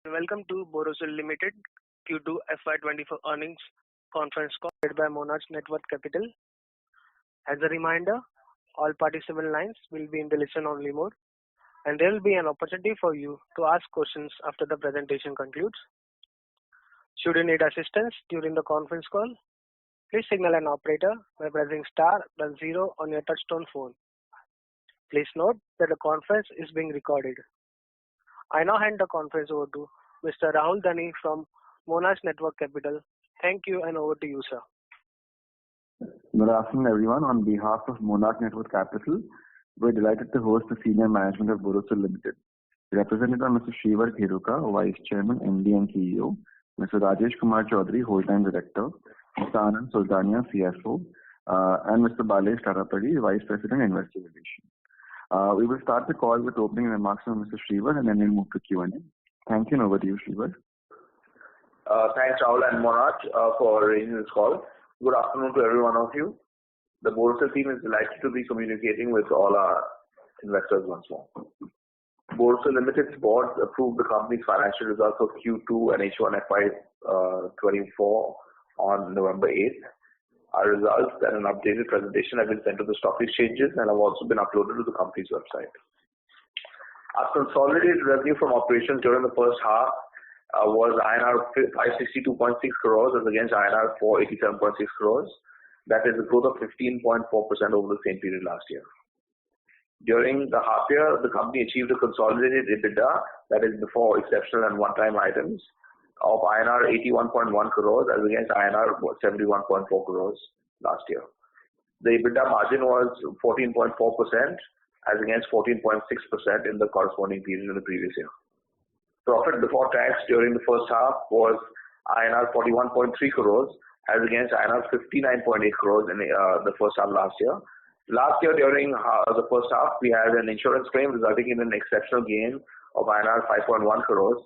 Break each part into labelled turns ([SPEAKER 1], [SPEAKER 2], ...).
[SPEAKER 1] Welcome to Borosil Limited Q2 FY2024 earnings conference call led by Monarch Network Capital. As a reminder, all participant lines will be in the listen-only mode, and there will be an opportunity for you to ask questions after the presentation concludes. Should you need assistance during the conference call, please signal an operator by pressing star then 0 on your touchtone phone. Please note that the conference is being recorded. I now hand the conference over to Mr. Rahul Dani from Monarch Network Capital. Thank you, and over to you, sir.
[SPEAKER 2] Good afternoon, everyone. On behalf of Monarch Network Capital, we're delighted to host the senior management of Borosil Limited, represented by Mr. Shrivar Kheruka, Vice Chairman, MD and CEO, Mr. Rajesh Kumar Chaudhary, Whole-Time Director, Mr. Anand Sultania, CFO, and Mr. Balesh Tarapadi, Vice President, Investor Relations. We will start the call with opening remarks from Mr. Shrivar, and then we'll move to Q&A. Thank you, and over to you, Shrivar.
[SPEAKER 3] Thanks, Rahul and Monarch, for arranging this call. Good afternoon to every one of you. The Borosil team is delighted to be communicating with all our investors once more. Borosil Limited's board approved the company's financial results of Q2 and H1 FY2024 on November 8th. Our results and an updated presentation have been sent to the stock exchanges and have also been uploaded to the company's website. Our consolidated revenue from operations during the first half was INR 562.6 crores as against INR 487.6 crores. That is a growth of 15.4% over the same period last year. During the half year, the company achieved a consolidated EBITDA, that is before exceptional and one-time items, of INR 81.1 crores as against INR 71.4 crores last year. The EBITDA margin was 14.4% as against 14.6% in the corresponding period in the previous year. Profit before tax during the first half was INR 41.3 crores as against INR 59.8 crores in the first half last year. Last year during the first half, we had an insurance claim resulting in an exceptional gain of INR 5.1 crores.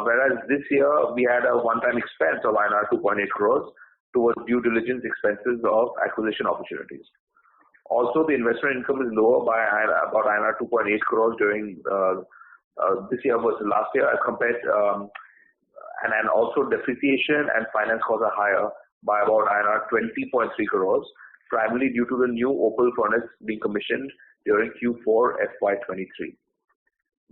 [SPEAKER 3] Whereas this year we had a one-time expense of INR 2.8 crores towards due diligence expenses of acquisition opportunities. Also, the investment income is lower by about INR 2.8 crores during this year versus last year as compared, and also depreciation and finance costs are higher by about INR 20.3 crores, primarily due to the new opal furnace being commissioned during Q4 FY23.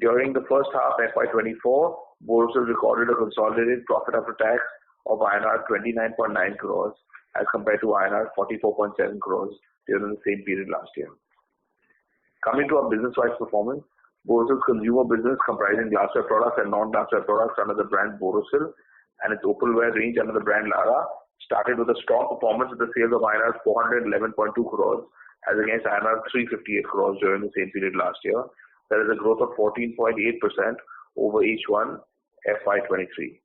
[SPEAKER 3] During the first half FY24, Borosil recorded a consolidated profit after tax of INR 29.9 crores as compared to INR 44.7 crores during the same period last year. Coming to our business-wise performance, Borosil's consumer business comprising glassware products and non-glassware products under the brand Borosil and its opalware range under the brand Lara started with a strong performance with the sales of INR 411.2 crores as against INR 358 crores during the same period last year. That is a growth of 14.8% over H1 FY23.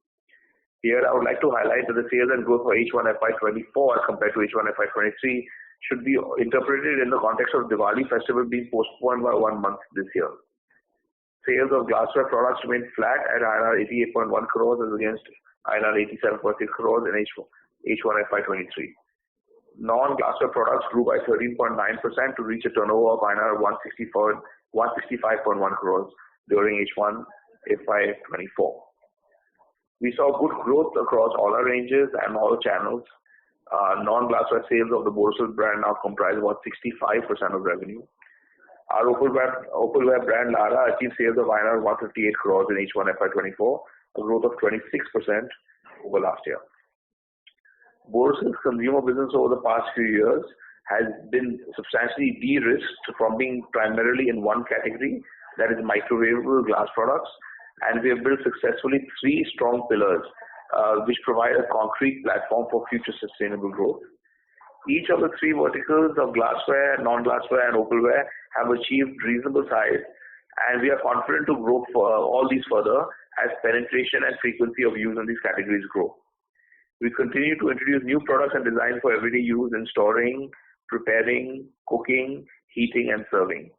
[SPEAKER 3] Here I would like to highlight that the sales and growth for H1 FY24 as compared to H1 FY23 should be interpreted in the context of Diwali festival being postponed by 1 month this year. Sales of glassware products remained flat at INR 88.1 crores as against INR 87.6 crores in H1 FY23. Non-glassware products grew by 13.9% to reach a turnover of INR 165.1 crores during H1 FY24. We saw good growth across all our ranges and all channels. Non-glassware sales of the Borosil brand now comprise about 65% of revenue. Our opalware brand Lara achieved sales of INR 158 crores in H1 FY24, a growth of 26% over last year. Borosil's consumer business over the past few years has been substantially de-risked from being primarily in one category, that is microwavable glass products, and we have built successfully 3 strong pillars which provide a concrete platform for future sustainable growth. Each of the 3 verticals of glassware, non-glassware and opalware have achieved reasonable size, and we are confident to grow for all these further as penetration and frequency of use in these categories grow. We continue to introduce new products and designs for everyday use in storing, preparing, cooking, heating and serving.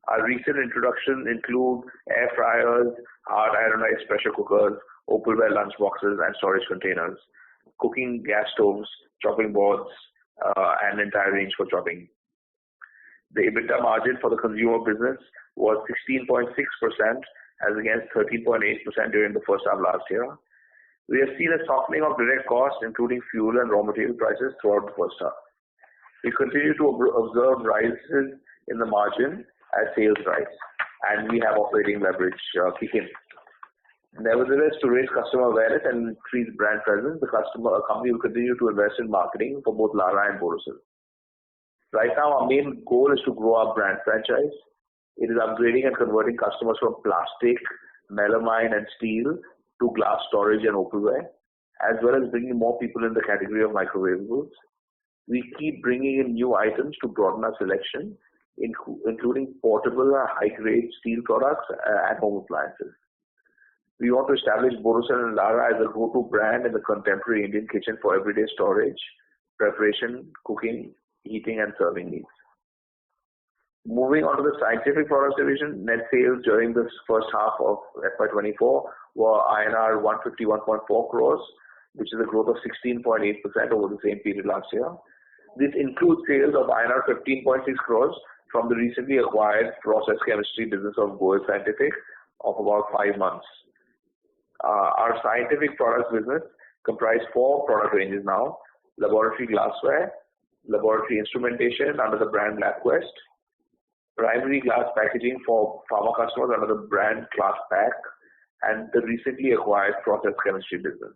[SPEAKER 3] Our recent introductions include air fryers, hard ironized pressure cookers, opalware lunch boxes and storage containers, cooking gas stoves, chopping boards, and entire range for chopping. The EBITDA margin for the consumer business was 16.6% as against 13.8% during the first half last year. We have seen a softening of direct costs, including fuel and raw material prices throughout the first half. We continue to observe rises in the margin as sales rise, and we have operating leverage kick in. Nevertheless, to raise customer awareness and increase brand presence, the company will continue to invest in marketing for both Larah and Borosil. Right now, our main goal is to grow our brand franchise. It is upgrading and converting customers from plastic, melamine and steel to glass storage and opalware, as well as bringing more people in the category of microwavables. We keep bringing in new items to broaden our selection, including portable high-grade steel products and home appliances. We want to establish Borosil and Larah as a go-to brand in the contemporary Indian kitchen for everyday storage, preparation, cooking, heating and serving needs. Moving on to the scientific products division, net sales during this first half of FY24 were INR 151.4 crores, which is a growth of 16.8% over the same period last year. This includes sales of INR 15.6 crores from the recently acquired process chemistry business of Borosil Scientific of about 5 months. Our scientific products business comprises 4 product ranges now: laboratory glassware, laboratory instrumentation under the brand LabQuest, primary glass packaging for pharma customers under the brand ClassPack, and the recently acquired process chemistry business.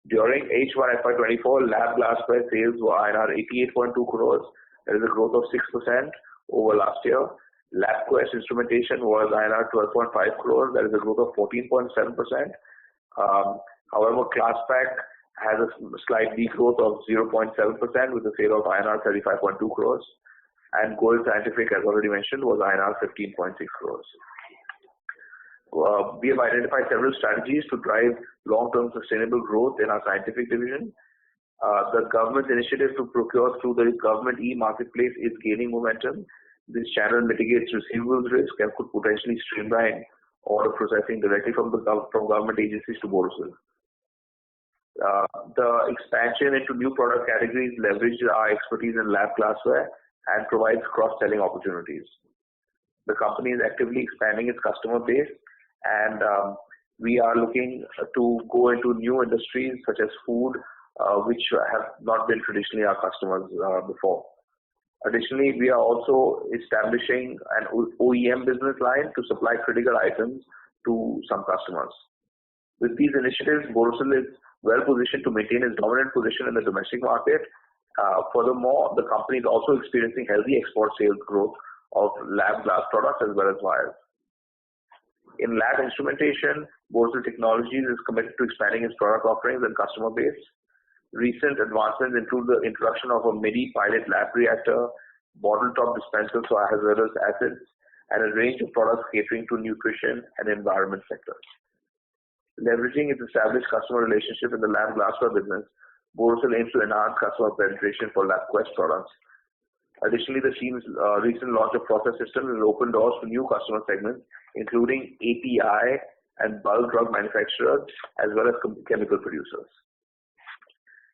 [SPEAKER 3] During H1 FY24, lab glassware sales were INR 88.2 crores, that is a growth of 6% over last year. LabQuest instrumentation was INR 12.5 crores, that is a growth of 14.7%. However, ClassPack has a slight degrowth of 0.7% with a sale of INR 35.2 crores. And Borosil Scientific, as already mentioned, was INR 15.6 crores. We have identified several strategies to drive long-term sustainable growth in our scientific division. The government's initiative to procure through the government e-marketplace is gaining momentum. This channel mitigates receivables risk and could potentially streamline order processing directly from government agencies to Borosil. The expansion into new product categories leverages our expertise in lab glassware and provides cross-selling opportunities. The company is actively expanding its customer base, and we are looking to go into new industries such as food, which have not been traditionally our customers before. Additionally, we are also establishing an OEM business line to supply critical items to some customers. With these initiatives, Borosil is well positioned to maintain its dominant position in the domestic market. Furthermore, the company is also experiencing healthy export sales growth of lab glass products as well as wires. In lab instrumentation, Borosil Technologies is committed to expanding its product offerings and customer base. Recent advancements include the introduction of a mini pilot lab reactor, bottle top dispensers for hazardous acids, and a range of products catering to nutrition and environment sectors. Leveraging its established customer relationship in the lab glassware business, Borosil aims to enhance customer penetration for LabQuest products. Additionally, the team's recent launch of process systems has opened doors to new customer segments, including API and bulk drug manufacturers, as well as chemical producers.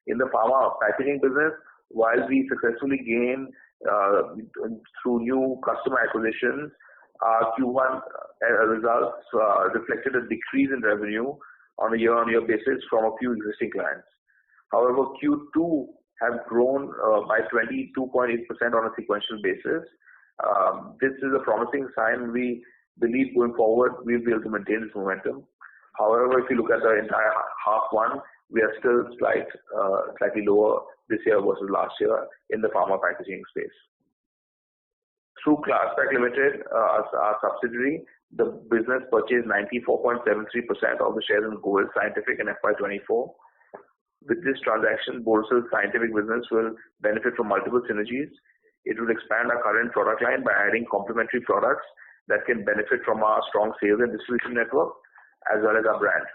[SPEAKER 3] In the pharma packaging business, while we successfully gain through new customer acquisitions, our Q1 results reflected a decrease in revenue on a year-on-year basis from a few existing clients. However, Q2 have grown by 22.8% on a sequential basis. This is a promising sign. We believe going forward we'll be able to maintain this momentum. However, if you look at the entire half one, we are still slightly lower this year versus last year in the pharma packaging space. Through ClassPack Limited, our subsidiary, the business purchased 94.73% of the shares in Borosil Scientific in FY24. With this transaction, Borosil Scientific business will benefit from multiple synergies. It will expand our current product line by adding complementary products that can benefit from our strong sales and distribution network, as well as our brand.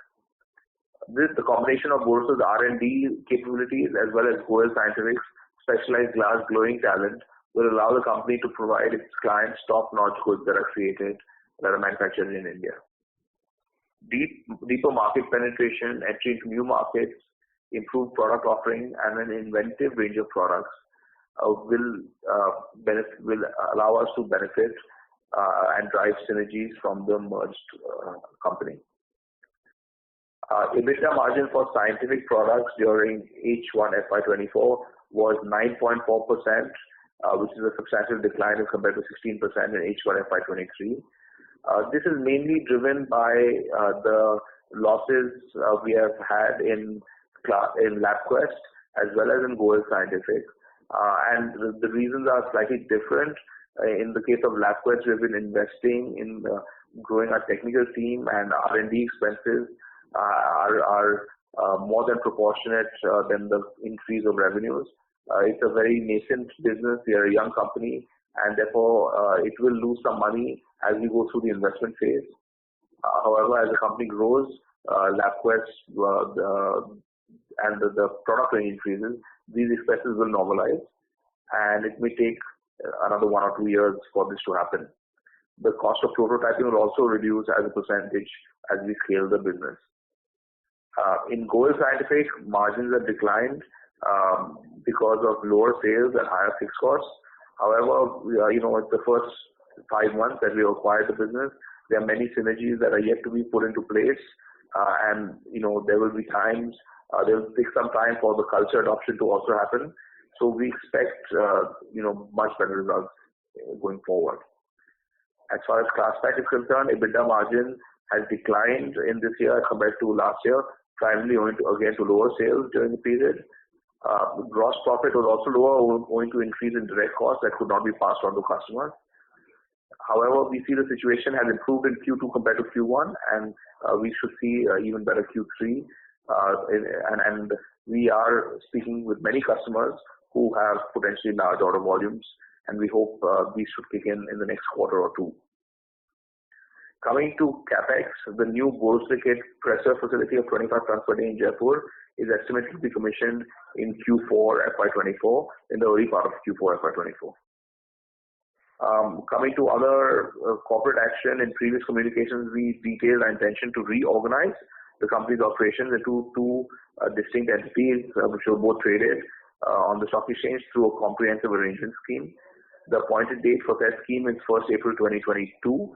[SPEAKER 3] The combination of Borosil's R&D capabilities as well as Borosil Scientific's specialized glass glowing talent will allow the company to provide its clients top-notch goods that are manufactured in India. Deeper market penetration, entry into new markets, improved product offering, and an inventive range of products will allow us to benefit and drive synergies from the merged company. EBITDA margin for scientific products during H1 FY24 was 9.4%, which is a substantial decline as compared to 16% in H1 FY23. This is mainly driven by the losses we have had in LabQuest as well as in Goel Scientific. And the reasons are slightly different. In the case of LabQuest, we have been investing in growing our technical team, and R&D expenses are more than proportionate than the increase of revenues. It's a very nascent business. We are a young company, and therefore it will lose some money as we go through the investment phase. However, as the company grows, LabQuest and the product range increases, these expenses will normalize, and it may take another 1 or 2 years for this to happen. The cost of prototyping will also reduce as a percentage as we scale the business. In Goel Scientific, margins have declined because of lower sales and higher fixed costs. However, it's the first 5 months that we acquired the business. There are many synergies that are yet to be put into place, and there will be times. There will take some time for the culture adoption to also happen. So we expect much better results going forward. As far as Klasspack is concerned, EBITDA margin has declined in this year compared to last year, primarily owing to lower sales during the period. Gross profit was also lower owing to increase in direct costs that could not be passed on to customers. However, we see the situation has improved in Q2 compared to Q1, and we should see even better Q3. And we are speaking with many customers who have potentially large order volumes, and we hope these should kick in the next quarter or two. Coming to CapEx, the new borosilicate presser facility of 25 tons per day in Jaipur is estimated to be commissioned in Q4 FY24, in the early part of Q4 FY24. Coming to other corporate action, in previous communications, we detailed our intention to reorganize the company's operations into two distinct entities, which were both traded on the stock exchange through a comprehensive arrangement scheme. The appointed date for that scheme is 1st April 2022.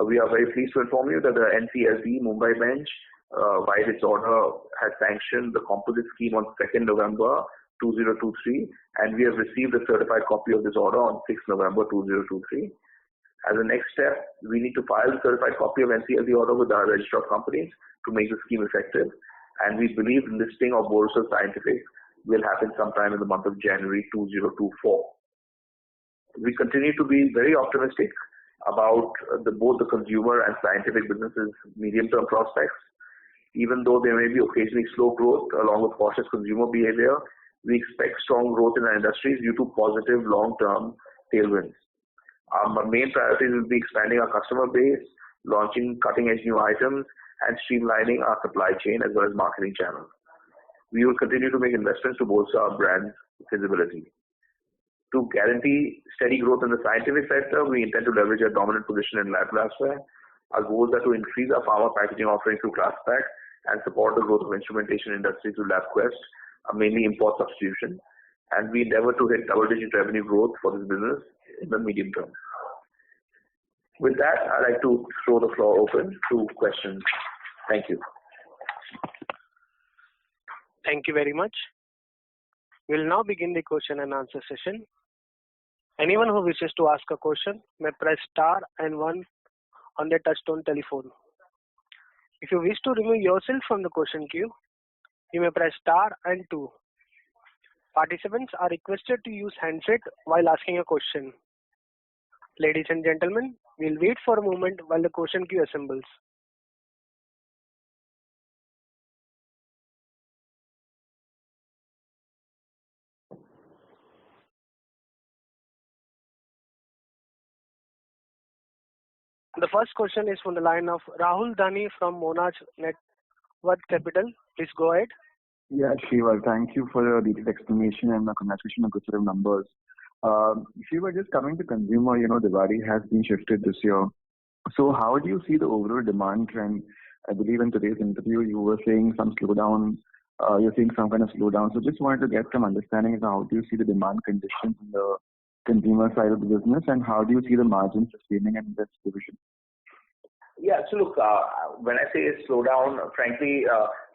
[SPEAKER 3] We are very pleased to inform you that the NCLT Mumbai bench, by its order, has sanctioned the composite scheme on 2nd November 2023, and we have received a certified copy of this order on 6th November 2023. As a next step, we need to file the certified copy of NCLT order with our register of companies to make the scheme effective, and we believe listing of Borosil Scientific will happen sometime in the month of January 2024. We continue to be very optimistic about both the consumer and scientific businesses' medium-term prospects. Even though there may be occasionally slow growth along with cautious consumer behavior, we expect strong growth in our industries due to positive long-term tailwinds. Our main priorities will be expanding our customer base, launching cutting-edge new items, and streamlining our supply chain as well as marketing channels. We will continue to make investments to bolster our brand visibility. To guarantee steady growth in the scientific sector, we intend to leverage our dominant position in lab glassware. Our goals are to increase our pharma packaging offering through Klasspack and support the growth of instrumentation industry through LabQuest, mainly import substitution. And we endeavor to hit double-digit revenue growth for this business in the medium term. With that, I'd like to throw the floor open to questions. Thank you.
[SPEAKER 1] Thank you very much. We'll now begin the question and answer session. Anyone who wishes to ask a question may press star and 1 on their touchtone telephone. If you wish to remove yourself from the question queue, you may press star and 2. Participants are requested to use handset while asking a question. Ladies and gentlemen, we'll wait for a moment while the question queue assembles. The first question is from the line of Rahul Dani from Monarch Networth Capital. Please go ahead.
[SPEAKER 2] Yeah, Shiva, thank you for your detailed explanation and congratulations on good set of numbers. Shiva, just coming to consumer, Diwali has been shifted this year. So how do you see the overall demand trend? I believe in today's interview you were saying some slowdown. You're seeing some kind of slowdown. So just wanted to get some understanding of how do you see the demand conditions in the consumer side of the business, and how do you see the margins sustaining in this division?
[SPEAKER 3] Yeah, so look, when I say slowdown, frankly,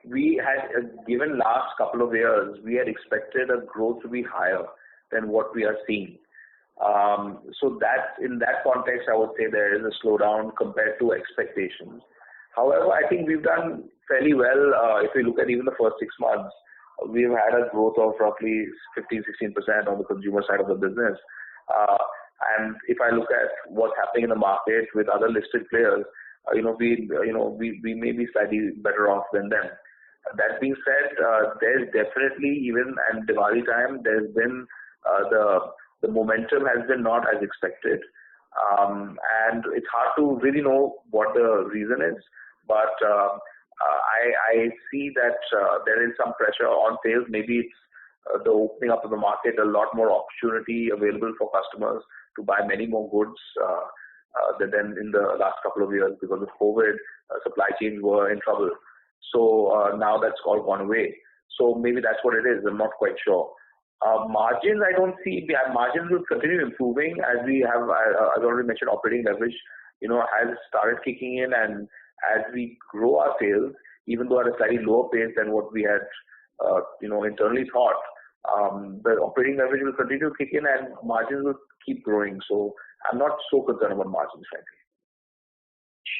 [SPEAKER 3] we had given last couple of years, we had expected a growth to be higher than what we are seeing. So that in that context, I would say there is a slowdown compared to expectations. However, I think we've done fairly well. If we look at even the first 6 months, we've had a growth of roughly 15-16% on the consumer side of the business. And if I look at what's happening in the market with other listed players, we may be slightly better off than them. That being said, there's definitely even at Diwali time, there's been the momentum has been not as expected, and it's hard to really know what the reason is. But I see that there is some pressure on sales. Maybe it's the opening up of the market, a lot more opportunity available for customers to buy many more goods than in the last couple of years because of COVID. Supply chains were in trouble. So now that's all gone away. So maybe that's what it is. I'm not quite sure. Margins, I don't see. Margins will continue improving as we have, as I already mentioned, operating leverage, has started kicking in, and as we grow our sales, even though at a slightly lower pace than what we had, internally thought, the operating leverage will continue to kick in and margins will keep growing. So I'm not so concerned about margins, frankly.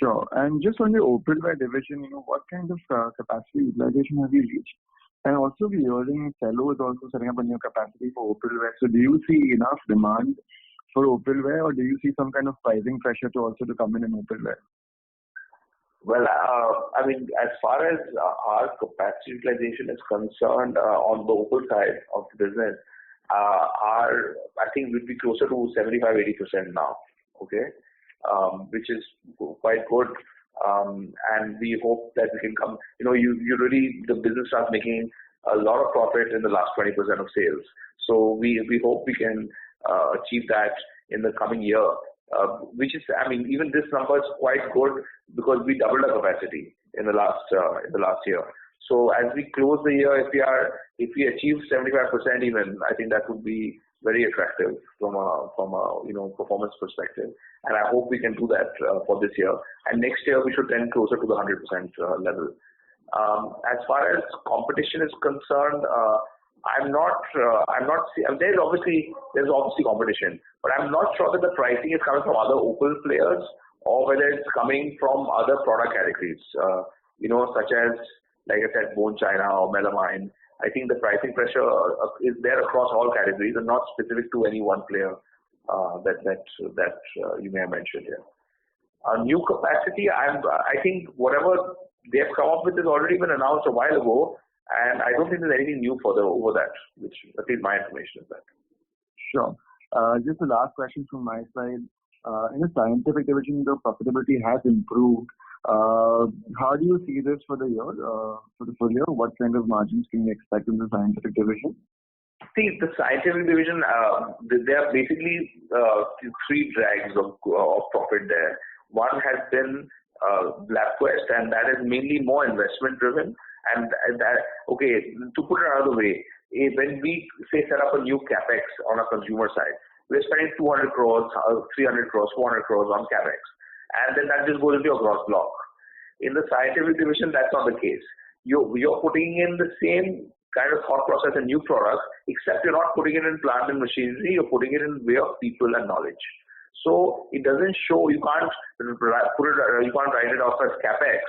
[SPEAKER 2] Sure. And just on the opalware division, what kind of capacity utilization have you reached? And also, we're hearing Cello is also setting up a new capacity for opalware. So do you see enough demand for opalware, or do you see some kind of pricing pressure to come in opalware?
[SPEAKER 3] Well, as far as our capacity utilization is concerned on the opal side of the business, I think we'd be closer to 75-80% now, okay, which is quite good. And we hope that we can come, the business starts making a lot of profit in the last 20% of sales. So we hope we can achieve that in the coming year, which is, even this number is quite good because we doubled our capacity in the last year. So as we close the year, if we achieve 75% even, I think that would be very attractive from a performance perspective. And I hope we can do that for this year. And next year we should tend closer to the 100% level. As far as competition is concerned, there's obviously competition, but I'm not sure that the pricing is coming from other opal players or whether it's coming from other product categories, such as, like I said, bone china or melamine. I think the pricing pressure is there across all categories and not specific to any one player that you may have mentioned here. New capacity, I think whatever they have come up with has already been announced a while ago, and I don't think there's anything new further over that, which at least my information is that.
[SPEAKER 2] Sure. Just the last question from my side. In the scientific division, the profitability has improved. How do you see this for the year, for the full year? What kind of margins can we expect in the scientific division?
[SPEAKER 3] See, the scientific division, there are basically three drags of profit there. One has been LabQuest, and that is mainly more investment driven. And that, okay, to put it another way, when we say set up a new capex on a consumer side, we're spending 200 crores, 300 crores, 400 crores on capex, and then that just goes into your gross block. In the scientific division, that's not the case. You're putting in the same kind of thought process and new products, except you're not putting it in plant and machinery. You're putting it in way of people and knowledge. So it doesn't show. You can't write it off as capex.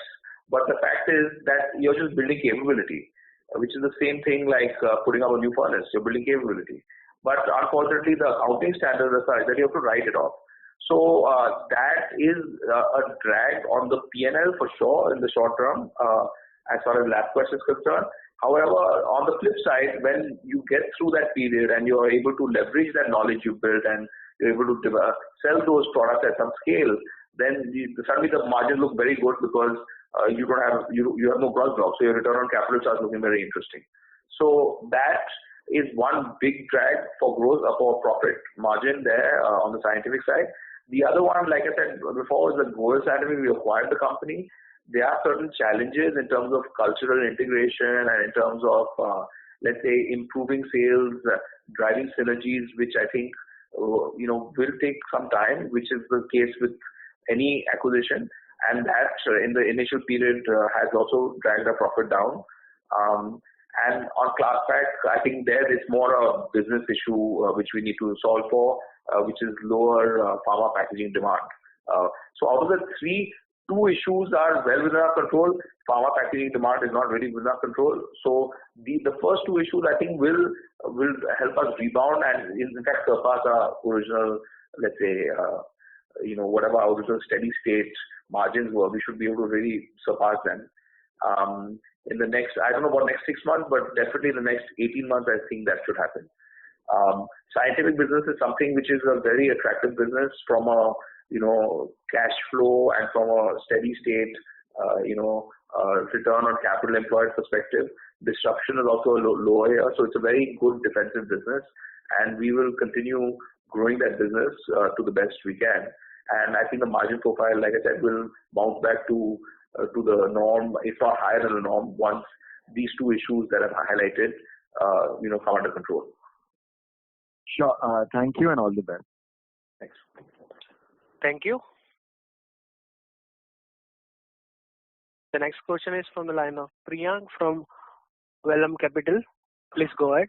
[SPEAKER 3] But the fact is that you're just building capability, which is the same thing like putting up a new furnace. You're building capability. But unfortunately, the accounting standards are such that you have to write it off. So that is a drag on the P&L for sure in the short term as far as LabQuest is concerned. However, on the flip side, when you get through that period and you are able to leverage that knowledge you built and you're able to sell those products at some scale, then suddenly the margins look very good because you have no gross block, so your return on capital starts looking very interesting. So that is one big drag for growth for profit margin there on the scientific side. The other one, like I said before, is the Borosil scientific. We acquired the company. There are certain challenges in terms of cultural integration and in terms of let's say improving sales, driving synergies, which I think will take some time, which is the case with any acquisition, and that in the initial period has also dragged our profit down. And on Klasspack, I think there is more a business issue which we need to solve for, which is lower pharma packaging demand. So out of the three, two issues are well within our control. Pharma packaging demand is not really within our control. So the first two issues I think will help us rebound and in fact surpass our original, let's say, whatever our original steady state margins were. We should be able to really surpass them. In the next, I don't know about next 6 months, but definitely in the next 18 months, I think that should happen. Scientific business is something which is a very attractive business from a, cash flow and from a steady state, return on capital employed perspective. Disruption is also lower here. So it's a very good defensive business, and we will continue growing that business to the best we can. And I think the margin profile, like I said, will bounce back to the norm, if not higher than the norm, once these two issues that I've highlighted, come under control.
[SPEAKER 2] Sure. Thank you and all the best.
[SPEAKER 3] Thanks.
[SPEAKER 1] Thank you. The next question is from the line of Priyank from Vellum Capital. Please go ahead.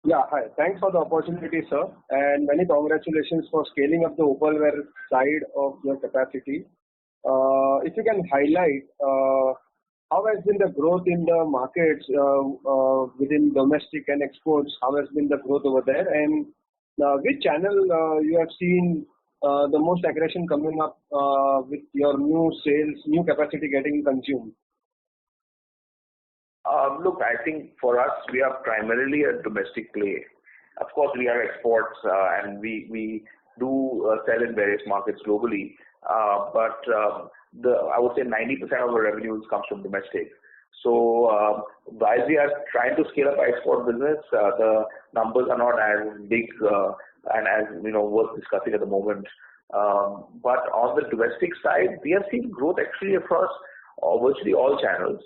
[SPEAKER 4] Yeah, hi. Thanks for the opportunity, sir. And many congratulations for scaling up the opalware side of your capacity. If you can highlight how has been the growth in the markets within domestic and exports, how has been the growth over there, and which channel you have seen the most aggression coming up with your new sales, new capacity getting consumed?
[SPEAKER 3] Look, I think for us, we are primarily a domestic play. Of course, we are exports and we do sell in various markets globally. But I would say 90% of our revenues comes from domestic. So while we are trying to scale up our export business, the numbers are not as big and as worth discussing at the moment. But on the domestic side, we have seen growth actually across virtually all channels,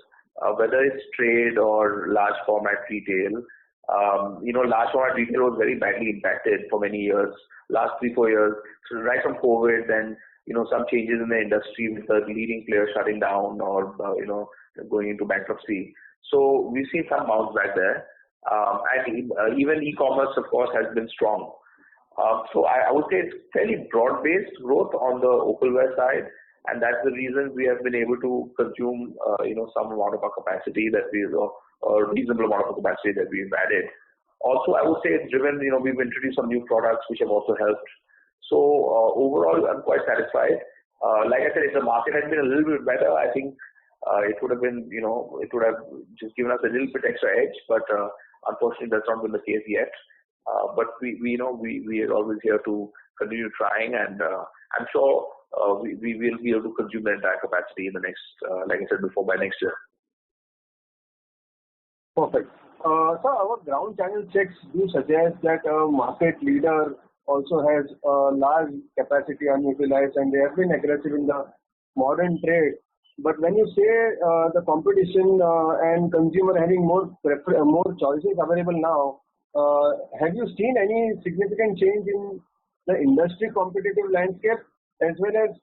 [SPEAKER 3] whether it's trade or large format retail. Large format retail was very badly impacted for many years, last 3-4 years. So right from COVID, then some changes in the industry with the leading players shutting down or going into bankruptcy. So we've seen some bounce back there. And even e-commerce, of course, has been strong. So I would say it's fairly broad-based growth on the opalware side, and that's the reason we have been able to consume some amount of our capacity that a reasonable amount of capacity that we've added. Also, I would say it's driven. We've introduced some new products which have also helped. So overall, I'm quite satisfied. Like I said, if the market had been a little bit better, I think it would have been, it would have just given us a little bit extra edge. But unfortunately, that's not been the case yet. But we are always here to continue trying, and I'm sure we will be able to consume the entire capacity in the next, like I said before, by next year.
[SPEAKER 4] Perfect. So our ground channel checks do suggest that a market leader also has a large capacity unutilized, and they have been aggressive in the modern trade. But when you say the competition and consumer having more choices available now, have you seen any significant change in the industry competitive landscape, as well as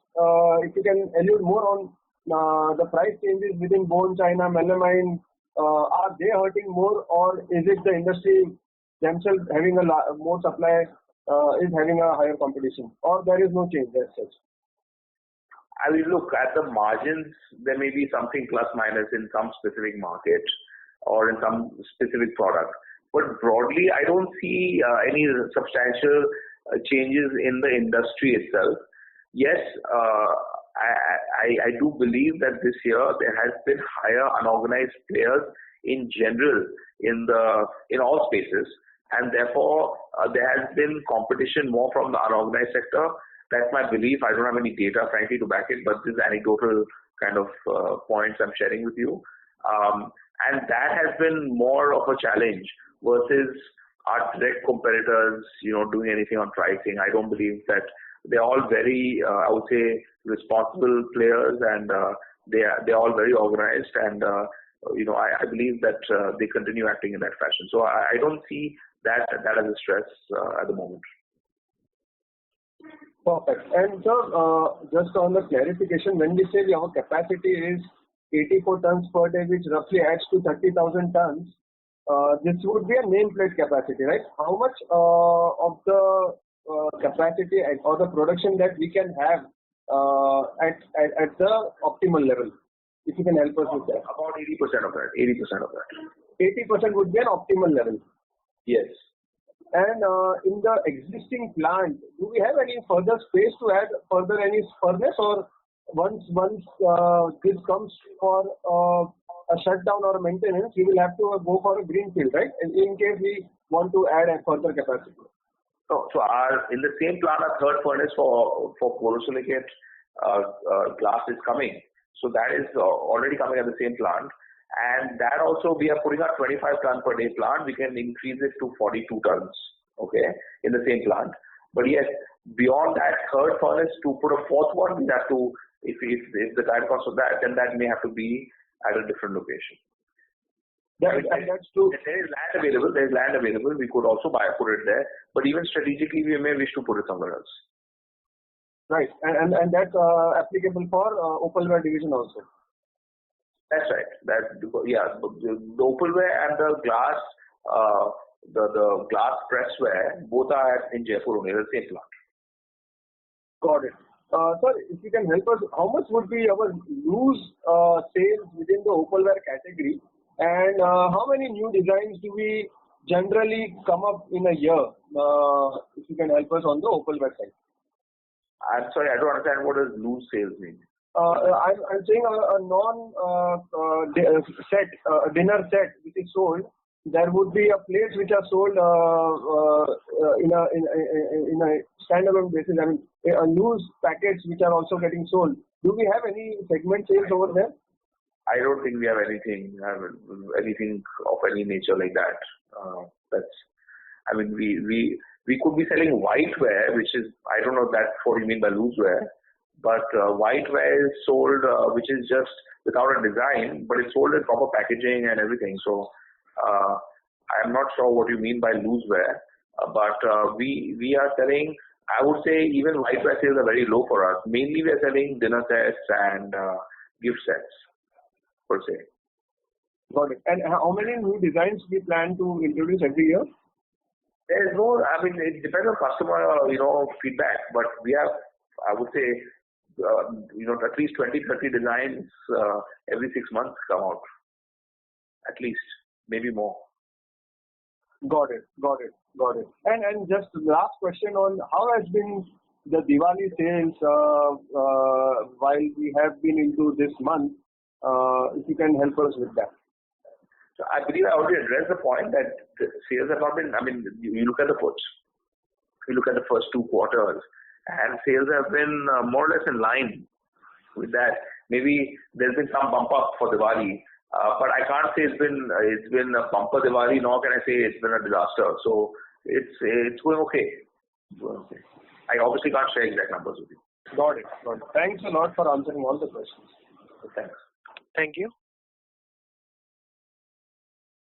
[SPEAKER 4] if you can allude more on the price changes within bone china, melamine, are they hurting more, or is it the industry themselves having more supply is having a higher competition, or there is no change as such?
[SPEAKER 3] I mean, look, at the margins, there may be something plus minus in some specific market or in some specific product. But broadly, I don't see any substantial changes in the industry itself. Yes, I do believe that this year there has been higher unorganized players in general in all spaces, and therefore there has been competition more from the unorganized sector. That's my belief. I don't have any data, frankly, to back it, but this is anecdotal kind of points I'm sharing with you. And that has been more of a challenge versus our direct competitors, doing anything on pricing. I don't believe that. They're all very, I would say, responsible players, and they're all very organized. And I believe that they continue acting in that fashion. So I don't see that as a stress at the moment.
[SPEAKER 4] Perfect. And sir, just on the clarification, when we say our capacity is 84 tons per day, which roughly adds to 30,000 tons, this would be a nameplate capacity, right? How much of the capacity or the production that we can have at the optimal level? If you can help us with that.
[SPEAKER 3] About 80% of that. 80% of that.
[SPEAKER 4] 80% would be an optimal level.
[SPEAKER 3] Yes.
[SPEAKER 4] And in the existing plant, do we have any further space to add further any furnace, or once this comes for a shutdown or maintenance, we will have to go for a greenfield, right? In case we want to add a further capacity.
[SPEAKER 3] So in the same plant, a third furnace for borosilicate glass is coming. So that is already coming at the same plant. And that also we are putting a 25 ton per day plant. We can increase it to 42 tons, okay, in the same plant. But yes, beyond that third furnace to put a fourth one, we have to, if the time cost of that, then that may have to be at a different location.
[SPEAKER 4] That's true.
[SPEAKER 3] There is land available. There is land available. We could also put it there. But even strategically, we may wish to put it somewhere else.
[SPEAKER 4] Right, and that's applicable for opalware division also.
[SPEAKER 3] That's right. The opalware and the glass, the glass pressware, both are in Jaipur only, the same plant.
[SPEAKER 4] Got it. Sir, if you can help us, how much would be our loose sales within the opalware category, and how many new designs do we generally come up in a year? If you can help us on the opalware side.
[SPEAKER 3] I'm sorry, I don't understand what does loose sales mean.
[SPEAKER 4] I'm saying a dinner set which is sold. There would be a plates which are sold in a standalone basis. I mean, loose packets which are also getting sold. Do we have any segment sales over there?
[SPEAKER 3] I don't think we have anything of any nature like that. We could be selling whiteware, which is, I don't know if that's what you mean by looseware, but whiteware is sold, which is just without a design, but it's sold in proper packaging and everything. So I'm not sure what you mean by looseware, but we are selling, I would say even whiteware sales are very low for us. Mainly we are selling dinner sets and gift sets, per se.
[SPEAKER 4] Got it. And how many new designs we plan to introduce every year?
[SPEAKER 3] There is no, I mean, it depends on customer, feedback, but we have, I would say, at least 20, 30 designs every 6 months come out. At least, maybe more.
[SPEAKER 4] Got it. And just last question on how has been the Diwali sales while we have been into this month, if you can help us with that.
[SPEAKER 3] So I believe I already addressed the point that the sales have not been, I mean, you look at the first 2 quarters, and sales have been more or less in line with that. Maybe there's been some bump up for Diwali, but I can't say it's been a bumper Diwali, nor can I say it's been a disaster. So it's going okay. I obviously can't share exact numbers with you.
[SPEAKER 4] Got it. Thanks a lot for answering all the questions.
[SPEAKER 3] Thanks.
[SPEAKER 1] Thank you.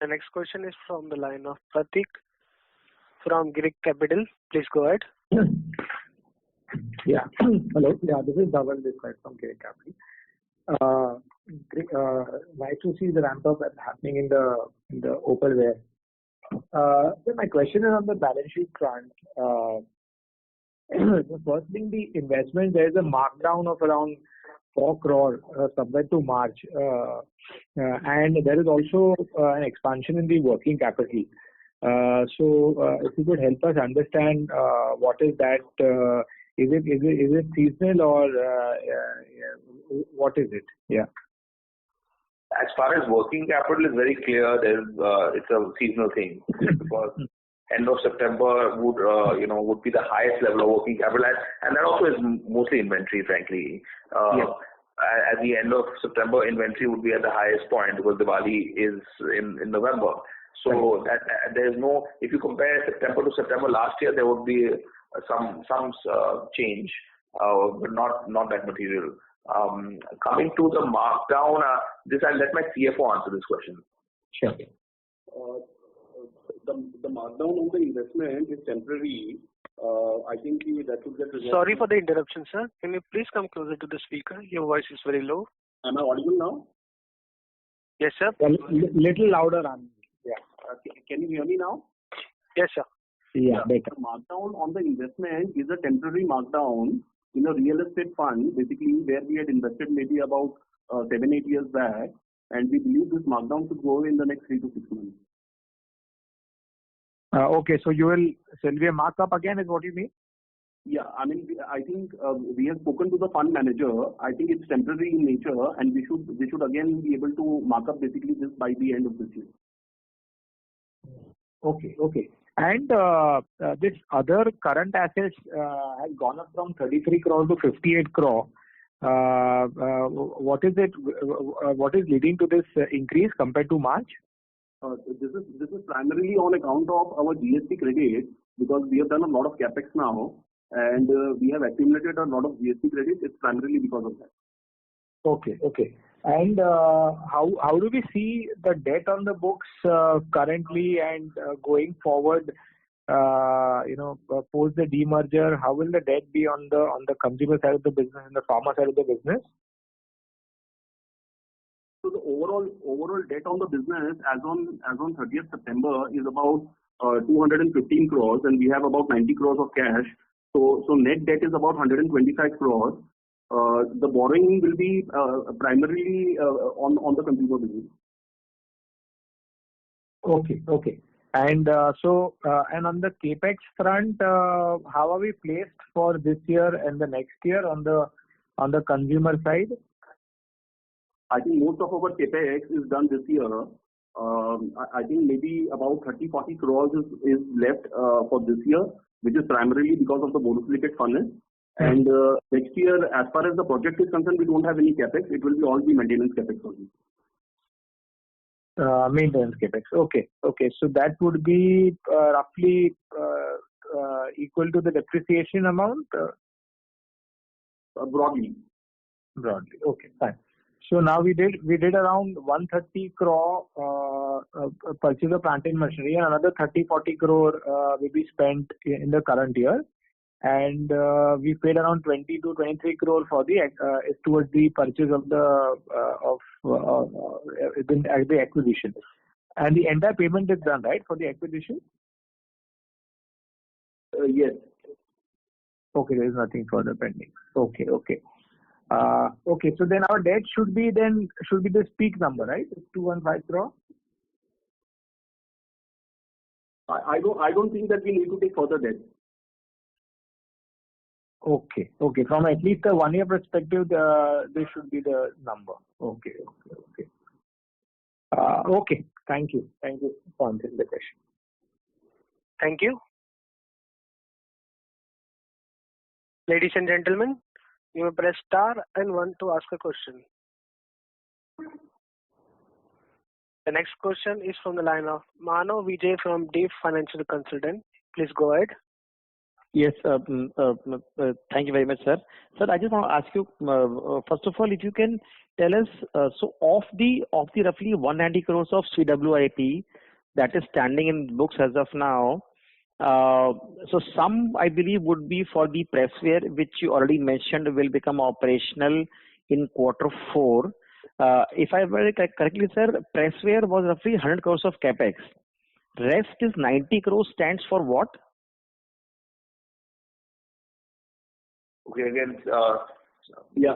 [SPEAKER 1] The next question is from the line of Pratik from Girik Capital. Please go ahead.
[SPEAKER 5] Yeah. Hello. Yeah, this is Dhaval this side from Girik Capital. Nice to see the ramp up happening in the opalware. So my question is on the balance sheet front. The first thing, the investment, there is a markdown of around 4 crore subject to March, and there is also an expansion in the working capital. So if you could help us understand what is that? Is it seasonal or what is it? Yeah.
[SPEAKER 3] As far as working capital is very clear, it's a seasonal thing because end of September would be the highest level of working capital, and that also is mostly inventory, frankly. At the end of September, inventory would be at the highest point because Diwali is in November. So that there's no, if you compare September to September last year, there would be some change, but not that material. Coming to the markdown, I'll let my CFO answer this question.
[SPEAKER 5] Sure.
[SPEAKER 6] The markdown on the investment is temporary
[SPEAKER 4] I think that should get resolved.
[SPEAKER 1] Sorry for the interruption, sir. Can you please come closer to the speaker? Your voice is very low.
[SPEAKER 4] Am I audible now?
[SPEAKER 1] Yes, sir.
[SPEAKER 5] Little louder, Anand. Yeah.
[SPEAKER 4] Can you hear me now?
[SPEAKER 1] Yes, sir.
[SPEAKER 5] Yeah, better.
[SPEAKER 4] The markdown on the investment is a temporary markdown in a real estate fund, basically where we had invested maybe about 7-8 years back, and we believe this markdown should go in the next 3 to 6 months.
[SPEAKER 5] Okay, so you will send me a markup again, is what you mean?
[SPEAKER 4] Yeah, I mean, I think we have spoken to the fund manager. I think it's temporary in nature, and we should again be able to mark up basically this by the end of this year.
[SPEAKER 5] Okay. And this other current assets has gone up from 33 crore to 58 crore. What is it? What is leading to this increase compared to March?
[SPEAKER 4] This is primarily on account of our GST credit, because we have done a lot of capex now, and we have accumulated a lot of GST credit. It's primarily because of that.
[SPEAKER 5] Okay. And how do we see the debt on the books currently and going forward? Post the demerger, how will the debt be on the consumer side of the business and the pharma side of the business?
[SPEAKER 4] So the overall debt on the business as on 30th September is about 215 crores, and we have about 90 crores of cash. So net debt is about 125 crores. The borrowing will be primarily on the consumer business.
[SPEAKER 5] Okay. And and on the capex front, how are we placed for this year and the next year on the consumer side?
[SPEAKER 4] I think most of our capex is done this year. I think maybe about 30-40 crores is left for this year, which is primarily because of the Borosil furnace. And next year, as far as the project is concerned, we don't have any capex. It will be all the maintenance capex only.
[SPEAKER 5] Maintenance capex. Okay. So that would be roughly equal to the depreciation amount?
[SPEAKER 4] Broadly.
[SPEAKER 5] Okay, fine. So now we did around 130 crore purchase of plant and machinery, and another 30-40 crore will be spent in the current year. And we paid around 20 to 23 crore for towards the purchase of the acquisition. And the entire payment is done, right, for the acquisition?
[SPEAKER 4] Yes.
[SPEAKER 5] Okay, there is nothing further pending. Okay. So then our debt should be this peak number, right? It's 215 crore.
[SPEAKER 4] I don't think that we need to take further debt.
[SPEAKER 5] Okay. From at least a 1 year perspective, this should be the number. Okay. Okay. Thank you for answering the question.
[SPEAKER 1] Thank you. Ladies and gentlemen, you may press star and 1 to ask a question. The next question is from the line of Mano Vijay from Deep Financial Consultant. Please go ahead.
[SPEAKER 6] Yes, thank you very much, sir. Sir, I just want to ask you, first of all, if you can tell us, so of the roughly 190 crores of CWIP that is standing in books as of now, so some, I believe, would be for the pressware, which you already mentioned will become operational in Q4. If I remember correctly, sir, pressware was roughly 100 crores of capex. Rest is 90 crores stands for what?
[SPEAKER 3] Okay, again,
[SPEAKER 4] Yeah.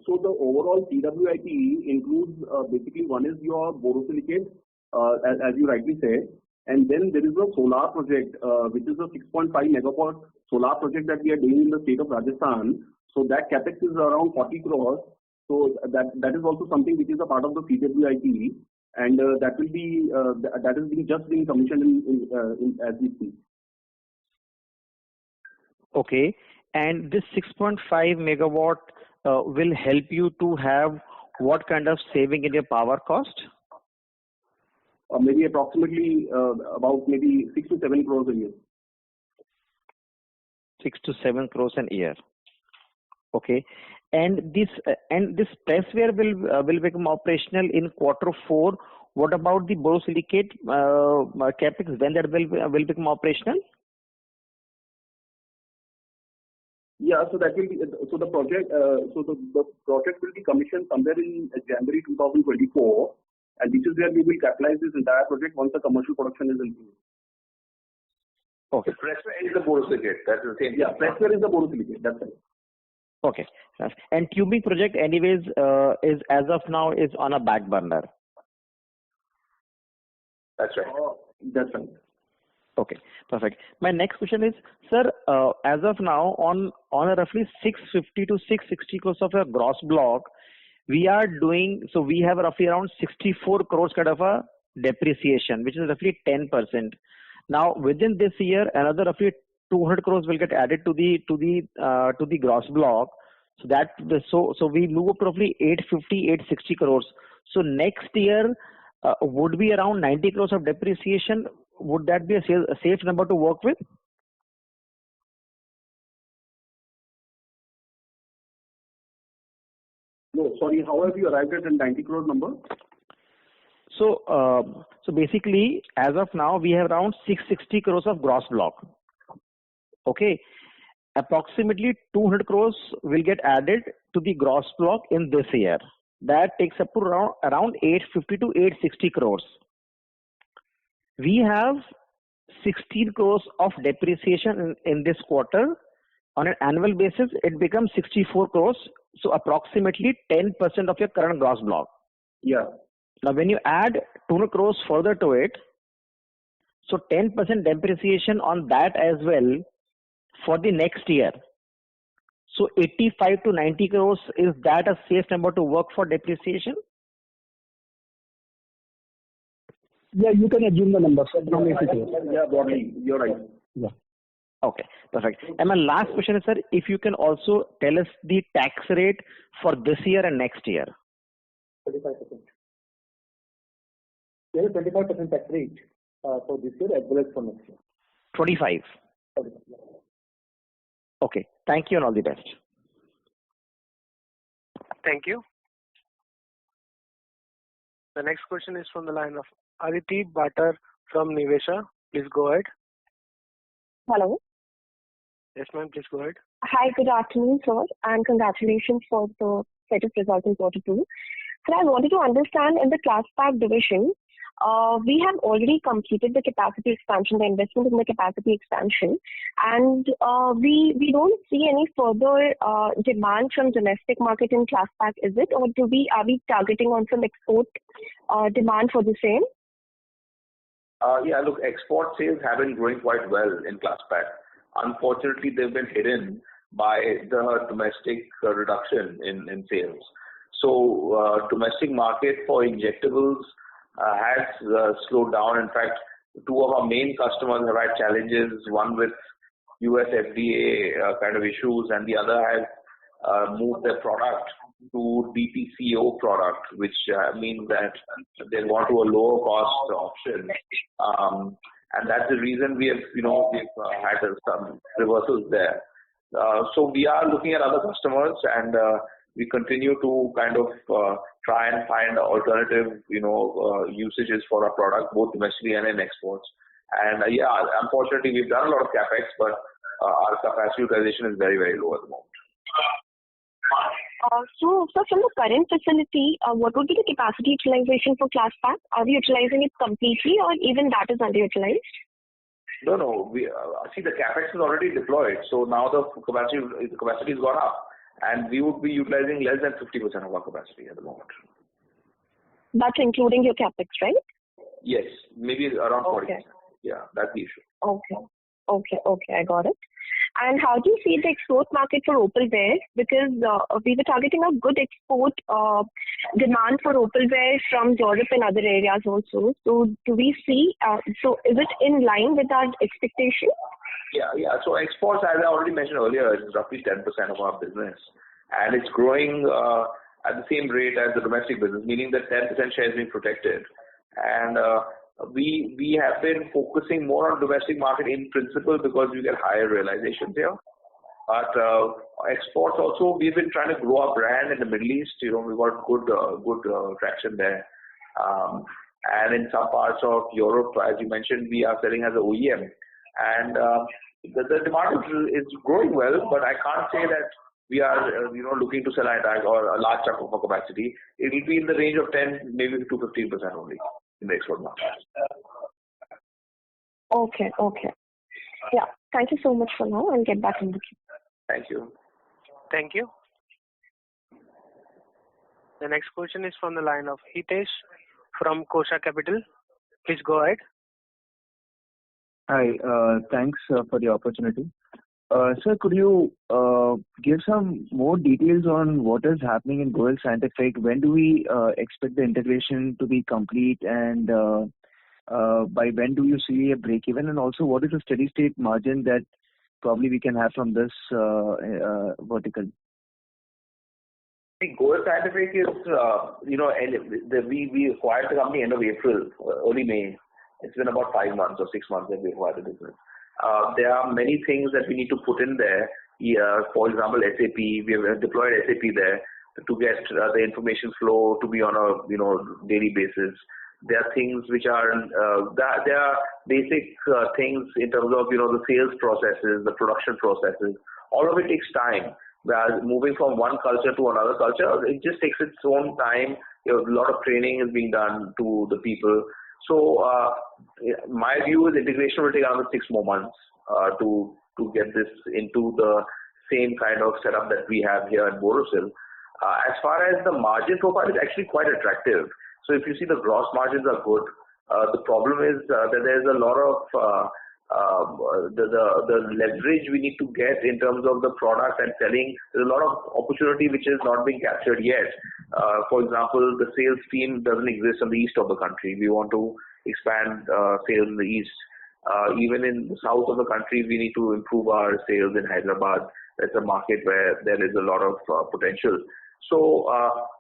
[SPEAKER 4] So the overall CWIP includes basically one is your borosilicate, as you rightly said, and then there is a solar project, which is a 6.5 megawatt solar project that we are doing in the state of Rajasthan. So that capex is around 40 crores. So that is also something which is a part of the CWIP, and that is just being commissioned in as we speak.
[SPEAKER 6] Okay. And this 6.5 megawatt will help you to have what kind of saving in your power cost?
[SPEAKER 4] Maybe approximately about maybe 6 to 7 crores a year.
[SPEAKER 6] 6 to 7 crores a year. Okay. And this pressware will become operational in Q4. What about the borosilicate capex? When that will become operational?
[SPEAKER 7] Yeah, so that will be the project. The project will be commissioned somewhere in January 2024, and this is where we will capitalize this entire project once the commercial production is in place.
[SPEAKER 6] Okay.
[SPEAKER 3] The pressware is the borosilicate. That's the same.
[SPEAKER 7] Yeah, pressware is the borosilicate. That's right.
[SPEAKER 6] Okay. And tubing project, anyways, is as of now is on a back burner.
[SPEAKER 3] That's right.
[SPEAKER 7] That's right.
[SPEAKER 6] Okay, perfect. My next question is, sir, as of now, on a roughly 650 to 660 crores of a gross block, we are doing, so we have roughly around 64 crores kind of a depreciation, which is roughly 10%. Now, within this year, another roughly 200 crores will get added to the gross block. So we move up to roughly 850, 860 crores. So next year would be around 90 crores of depreciation. Would that be a safe number to work with?
[SPEAKER 7] No, sorry. How have you arrived at the 90 crore number?
[SPEAKER 6] So basically, as of now, we have around 660 crores of gross block. Okay, approximately 200 crores will get added to the gross block in this year. That takes up to around 850 to 860 crores. We have 16 crores of depreciation in this quarter. On an annual basis, it becomes 64 crores. So approximately 10% of your current gross block.
[SPEAKER 7] Yeah.
[SPEAKER 6] Now, when you add 200 crores further to it, so 10% depreciation on that as well for the next year. So 85 to 90 crores, is that a safe number to work for depreciation?
[SPEAKER 5] Yeah, you can assume the number.
[SPEAKER 7] Yeah, broadly, you're right.
[SPEAKER 5] Yeah.
[SPEAKER 6] Okay, perfect. And my last question is, sir, if you can also tell us the tax rate for this year and next year.
[SPEAKER 5] 35%. There is 25% tax rate for this year as well as for next year.
[SPEAKER 6] 25. Okay, thank you and all the best.
[SPEAKER 1] Thank you. The next question is from the line of Aditi Bhatter from Nivesha. Please go ahead.
[SPEAKER 8] Hello.
[SPEAKER 1] Yes, ma'am, please go ahead.
[SPEAKER 8] Hi, good afternoon, sir, and congratulations for the set of results in quarter two. So I wanted to understand in the Class Pack division, we have already completed the capacity expansion, the investment in the capacity expansion, and we don't see any further demand from domestic market in Class Pack, is it? Or are we targeting on some export demand for the same?
[SPEAKER 3] Yeah, look, export sales have been growing quite well in Class Pack. Unfortunately, they've been hidden by the domestic reduction in sales. So domestic market for injectables has slowed down. In fact, two of our main customers have had challenges, one with US FDA kind of issues, and the other has moved their product to DPCO product, which means that they want to a lower cost option. And that's the reason we've had some reversals there. So we are looking at other customers, and we continue to kind of try and find alternative, usages for our product, both domestically and in exports. And yeah, unfortunately, we've done a lot of capex, but our capacity utilization is very, very low at the moment.
[SPEAKER 8] So from the current facility, what would be the capacity utilization for Class Pack? Are we utilizing it completely, or even that is underutilized?
[SPEAKER 3] No. We see the capex is already deployed, so now the capacity has gone up, and we would be utilizing less than 50% of our capacity at the moment.
[SPEAKER 8] That's including your capex, right?
[SPEAKER 3] Yes, maybe around 40%.
[SPEAKER 8] Okay.
[SPEAKER 3] Yeah, that's the issue.
[SPEAKER 8] Okay, I got it. And how do you see the export market for opalware? Because we were targeting a good export demand for opalware from Europe and other areas also. So do we see, so is it in line with our expectation?
[SPEAKER 3] Yeah. So exports, as I already mentioned earlier, is roughly 10% of our business. And it's growing at the same rate as the domestic business, meaning that 10% share is being protected. And we have been focusing more on domestic market in principle because we get higher realizations here. But exports also, we've been trying to grow our brand in the Middle East. We've got good traction there. And in some parts of Europe, as you mentioned, we are selling as an OEM. And the demand is growing well, but I can't say that we are looking to sell our entire or a large chunk of our capacity. It will be in the range of 10, maybe to 15% only in the export market.
[SPEAKER 8] Okay. Yeah. Thank you so much for now. I'll get back in the queue.
[SPEAKER 3] Thank you.
[SPEAKER 1] Thank you. The next question is from the line of Hitesh from Kosha Capital. Please go ahead.
[SPEAKER 9] Hi, thanks for the opportunity. Sir, could you give some more details on what is happening in Goel Scientific? When do we expect the integration to be complete, and by when do you see a break even? And also, what is the steady state margin that probably we can have from this vertical?
[SPEAKER 3] Goel Scientific is, we acquired the company end of April, early May. It's been about 5 months or 6 months that we acquired the business. There are many things that we need to put in there. For example, SAP, we have deployed SAP there to get the information flow to be on a daily basis. There are things which are, there are basic things in terms of, the sales processes, the production processes. All of it takes time. Whereas moving from one culture to another culture, it just takes its own time. A lot of training is being done to the people. So my view is integration will take another 6 more months to get this into the same kind of setup that we have here at Borosil. As far as the margin profile, is actually quite attractive. So if you see the gross margins are good. The problem is that there's a lot of the leverage we need to get in terms of the product and selling. There's a lot of opportunity which is not being captured yet. For example, the sales team doesn't exist in the east of the country. We want to expand sales in the east. Even in the south of the country, we need to improve our sales in Hyderabad. That's a market where there is a lot of potential. So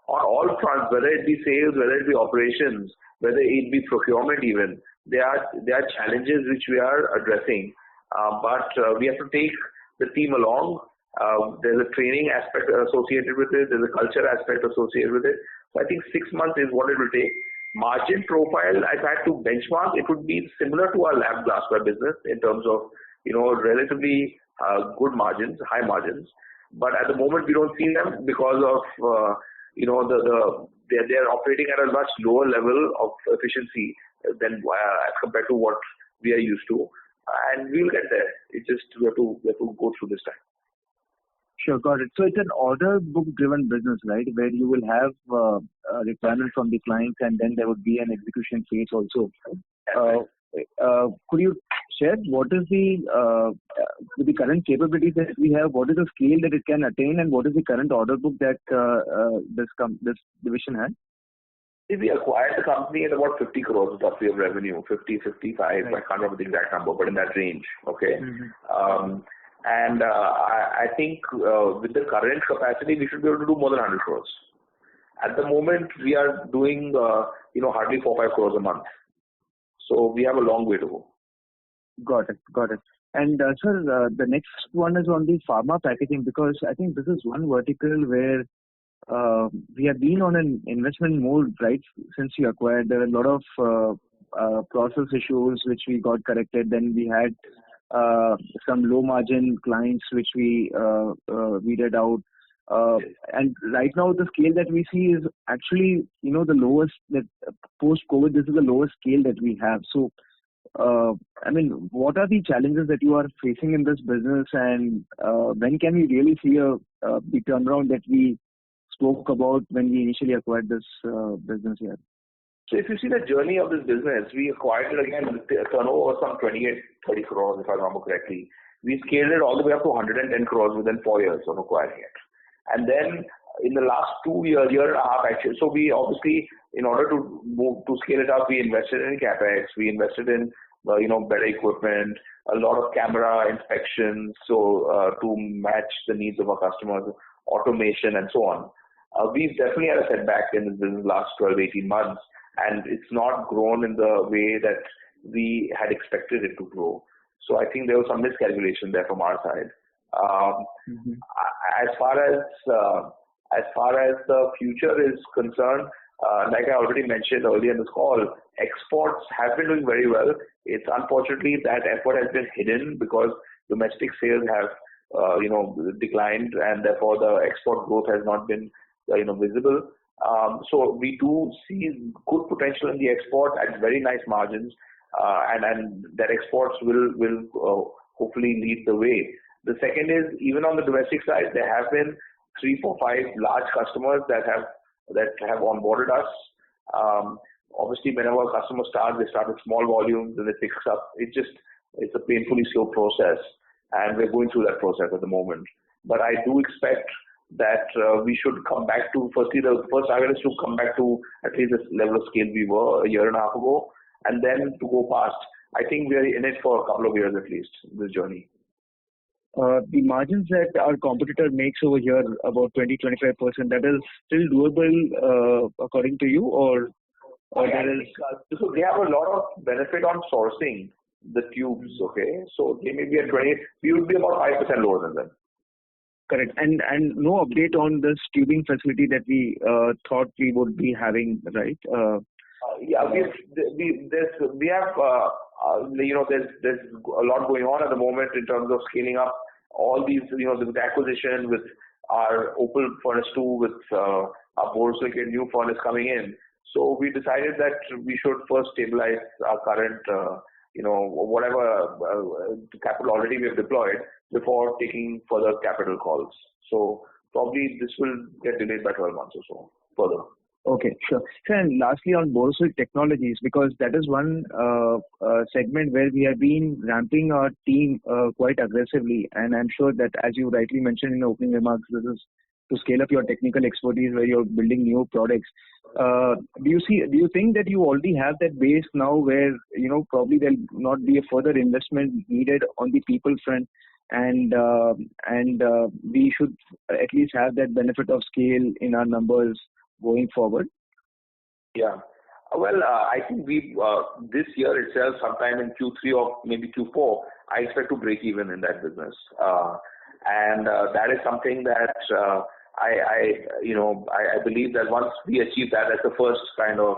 [SPEAKER 3] on all fronts, whether it be sales, whether it be operations, whether it be procurement even, there are challenges which we are addressing. But we have to take the team along. There's a training aspect associated with it. There's a culture aspect associated with it. So I think 6 months is what it will take. Margin profile, if I had to benchmark, it would be similar to our lab glassware business in terms of, relatively good margins, high margins. But at the moment, we don't see them because of, they're operating at a much lower level of efficiency than as compared to what we are used to. And we will get there. It's just we have to go through this time.
[SPEAKER 9] Sure, got it. So it's an order book driven business, right? Where you will have a requirement from the clients, and then there would be an execution phase also. Could you share what is with the current capabilities that we have, what is the scale that it can attain, and what is the current order book that this division has?
[SPEAKER 3] We acquired the company at about 50 crores roughly of revenue, 50, 55, right. I can't remember the exact number, but in that range, okay? Mm-hmm. And I think with the current capacity, we should be able to do more than 100 crores. At the moment, we are doing, hardly 4 or 5 crores a month. So we have a long way to go.
[SPEAKER 9] Got it. And sir, the next one is on the pharma packaging, because I think this is one vertical where we have been on an investment mode right since we acquired. There are a lot of process issues which we got corrected. Then we had some low margin clients which we weeded out. And right now the scale that we see is actually the lowest that post COVID. This is the lowest scale that we have. So what are the challenges that you are facing in this business, and when can we really see the turnaround that we spoke about when we initially acquired this business here?
[SPEAKER 3] So if you see the journey of this business, we acquired it again with a turnover of some 28-30 crores, if I remember correctly. We scaled it all the way up to 110 crores within 4 years of acquiring it. And then in the last 2 years, year and a half actually, so we obviously, in order to move to scale it up, we invested in capex, we invested in better equipment, a lot of camera inspections, so to match the needs of our customers, automation and so on. We've definitely had a setback in this business last 12-18 months, and it's not grown in the way that we had expected it to grow. So I think there was some miscalculation there from our side. As far as the future is concerned, Like I already mentioned earlier in this call, exports have been doing very well. It's unfortunately that effort has been hidden because domestic sales have declined, and therefore the export growth has not been visible. So we do see good potential in the export at very nice margins, and that exports will hopefully lead the way. The second is, even on the domestic side, there have been 3, 4, 5 large customers that have onboarded us. Obviously, whenever a customer starts, they start with small volumes and it picks up. It's a painfully slow process, and we're going through that process at the moment. But I do expect that we should come back to, the first target is to come back to at least the level of scale we were a year and a half ago, and then to go past. I think we are in it for a couple of years at least, this journey.
[SPEAKER 9] The margins that our competitor makes over here, about 20-25%, that is still doable according to you, or there is?
[SPEAKER 3] So they have a lot of benefit on sourcing the tubes, okay? So they may be at 20, we would be about 5% lower than them.
[SPEAKER 9] Correct. And no update on this tubing facility that we thought we would be having, right?
[SPEAKER 3] Yeah, we have there's a lot going on at the moment in terms of scaling up all these, with acquisition, with our Opal furnace 2, with our Borosil new furnace coming in. So we decided that we should first stabilize our current, whatever capital already we have deployed before taking further capital calls. So probably this will get delayed by 12 months or so further.
[SPEAKER 9] Okay, sure. So, and lastly on Borosil Technologies, because that is one segment where we have been ramping our team quite aggressively, and I'm sure that, as you rightly mentioned in the opening remarks, this is to scale up your technical expertise where you're building new products. Do you think that you already have that base now where probably there'll not be a further investment needed on the people front, and we should at least have that benefit of scale in our numbers going forward?
[SPEAKER 3] Yeah. Well, I think we this year itself, sometime in Q3 or maybe Q4, I expect to break even in that business, and that is something that I believe that once we achieve that, that's the first kind of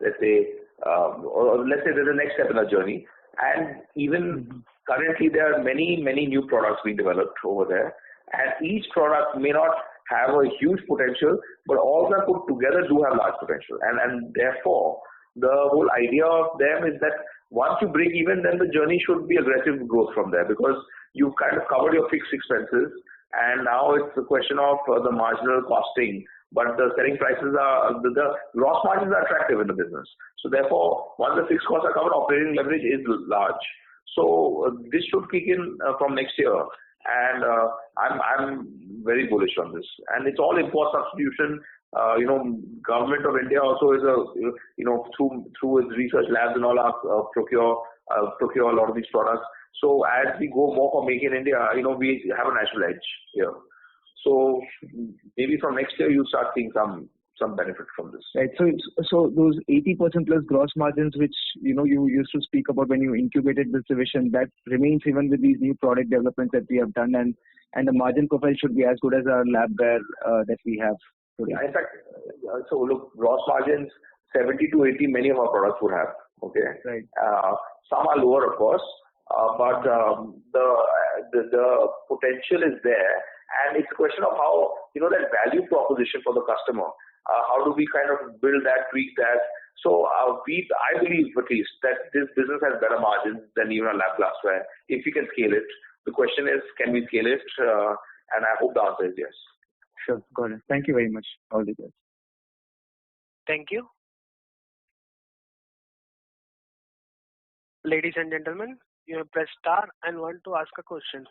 [SPEAKER 3] let's say there's the next step in our journey. And even currently, there are many new products being developed over there, and each product may not have a huge potential, but all that put together do have large potential. And therefore, the whole idea of them is that once you break even, then the journey should be aggressive growth from there, because you've kind of covered your fixed expenses, and now it's a question of the marginal costing. But the selling prices are, the gross margins are attractive in the business. So therefore, once the fixed costs are covered, operating leverage is large. So this should kick in from next year. And I'm very bullish on this. And it's all import substitution. Government of India also is through its research labs and all, procure a lot of these products. So as we go more for Make in India, we have a natural edge here. So maybe from next year you start seeing some benefit from this.
[SPEAKER 9] Right. So those 80% plus gross margins, which you used to speak about when you incubated this division, that remains even with these new product developments that we have done, and the margin profile should be as good as our labware that we have today.
[SPEAKER 3] In fact, so look, gross margins 70 to 80, many of our products would have. Okay.
[SPEAKER 9] Right.
[SPEAKER 3] Some are lower, of course, but the potential is there, and it's a question of how that value proposition for the customer. How do we kind of build that, tweak that? So I believe at least that this business has better margins than even a lab glassware if we can scale it. The question is, can we scale it? And I hope the answer is yes.
[SPEAKER 9] Sure, got it. Thank you very much. All the best.
[SPEAKER 1] Thank you. Ladies and gentlemen, you have pressed star and 1 to ask a question.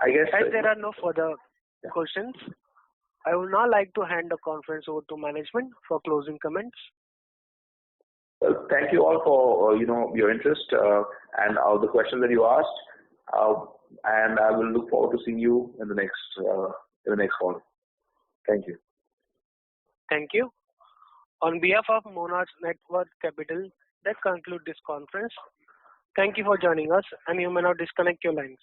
[SPEAKER 3] I guess
[SPEAKER 1] as there are no further questions, I would now like to hand the conference over to management for closing comments.
[SPEAKER 3] Well, thank you all for your interest and all the questions that you asked, and I will look forward to seeing you in the next call. Thank you.
[SPEAKER 1] Thank you. On behalf of Monarch Network Capital, that concludes this conference. Thank you for joining us, and you may now disconnect your lines.